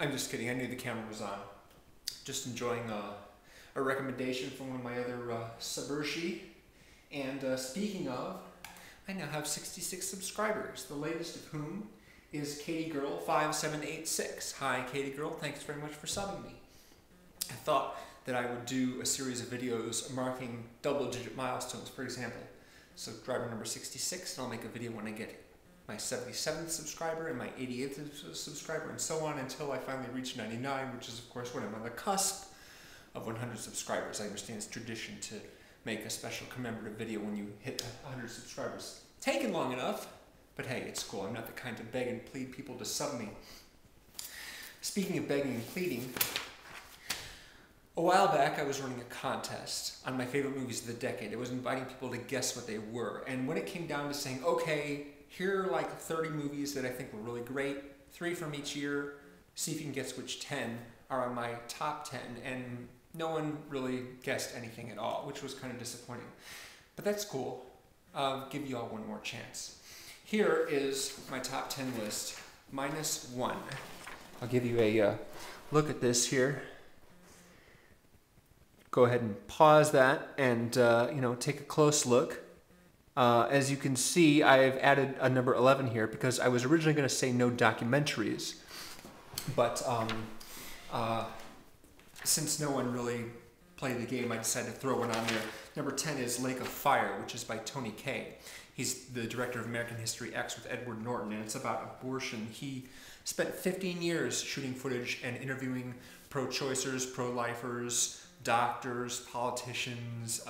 I'm just kidding, I knew the camera was on. Just enjoying a recommendation from one of my other subvershi. And speaking of, I now have 66 subscribers, the latest of whom is Katie Girl 5786. Hi Katie Girl, thanks very much for subbing me. I thought that I would do a series of videos marking double-digit milestones, for example. So driver number 66, and I'll make a video when I get my 77th subscriber and my 88th subscriber, and so on until I finally reach 99, which is of course when I'm on the cusp of 100 subscribers. I understand it's tradition to make a special commemorative video when you hit 100 subscribers. Taken long enough, but hey, it's cool. I'm not the kind to beg and plead people to sub me. Speaking of begging and pleading, a while back I was running a contest on my favorite movies of the decade. I was inviting people to guess what they were, and when it came down to saying, okay, here are like 30 movies that I think were really great, 3 from each year, see if you can guess which 10 are on my top 10, and no one really guessed anything at all, which was kind of disappointing. But that's cool. I'll give you all one more chance. Here is my top 10 list, -1. I'll give you a look at this here. Go ahead and pause that and take a close look. As you can see, I've added a number 11 here because I was originally going to say no documentaries, but since no one really played the game, I decided to throw one on there. Number 10 is Lake of Fire, which is by Tony Kaye. He's the director of American History X with Edward Norton, and it's about abortion. He spent 15 years shooting footage and interviewing pro-choicers, pro-lifers, doctors, politicians,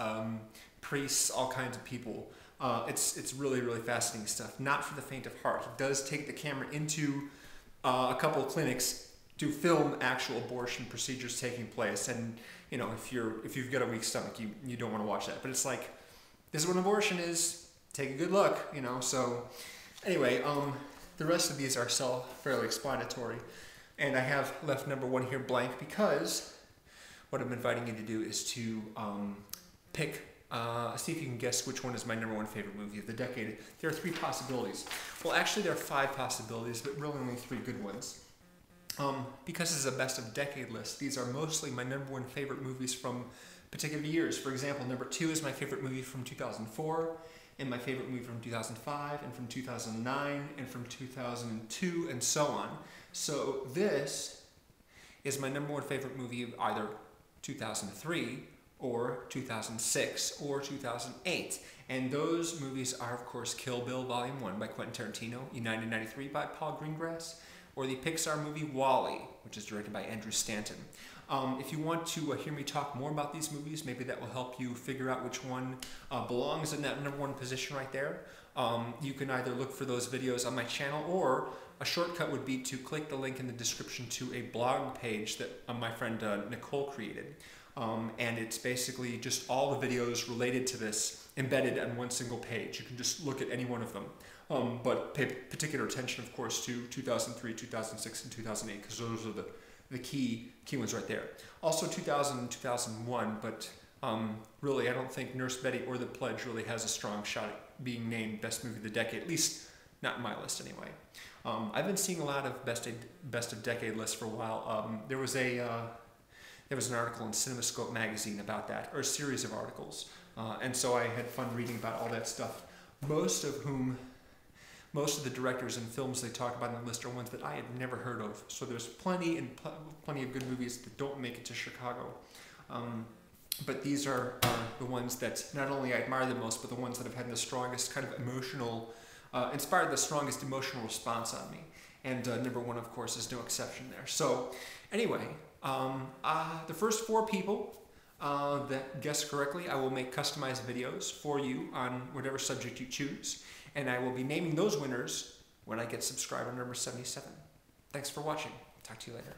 priests, all kinds of people. It's really, really fascinating stuff. Not for the faint of heart. He does take the camera into a couple of clinics to film actual abortion procedures taking place. And if you've got a weak stomach, you don't want to watch that. But it's like, this is what an abortion is. Take a good look, So anyway, the rest of these are fairly explanatory. And I have left number 1 here blank because what I'm inviting you to do is to see if you can guess which one is my number 1 favorite movie of the decade. There are 3 possibilities. Well, actually there are 5 possibilities, but really only 3 good ones. Because this is a best of decade list, these are mostly my number 1 favorite movies from particular years. For example, number 2 is my favorite movie from 2004, and my favorite movie from 2005, and from 2009, and from 2002, and so on. So this is my number 1 favorite movie of either 2003, or 2006, or 2008. And those movies are, of course, Kill Bill Volume 1 by Quentin Tarantino, United 93 by Paul Greengrass, or the Pixar movie WALL-E, which is directed by Andrew Stanton. If you want to hear me talk more about these movies, maybe that will help you figure out which one belongs in that number 1 position right there. You can either look for those videos on my channel, or a shortcut would be to click the link in the description to a blog page that my friend Nicole created. And it's basically just all the videos related to this embedded on one single page. You can just look at any one of them. But pay particular attention, of course, to 2003, 2006, and 2008, because those are the key ones right there. Also 2000 and 2001, but really I don't think Nurse Betty or The Pledge really has a strong shot at being named Best Movie of the Decade, at least not in my list anyway. I've been seeing a lot of Best of Decade lists for a while. There was an article in CinemaScope magazine about that, or a series of articles, and so I had fun reading about all that stuff. Most of the directors and films they talk about on the list are ones that I had never heard of. So there's plenty of good movies that don't make it to Chicago. But these are the ones that not only I admire the most, but the ones that have had the strongest kind of inspired the strongest emotional response on me. And number 1, of course, is no exception there. So anyway, the first 4 people that guess correctly, I will make customized videos for you on whatever subject you choose. And I will be naming those winners when I get subscriber number 77. Thanks for watching. Talk to you later.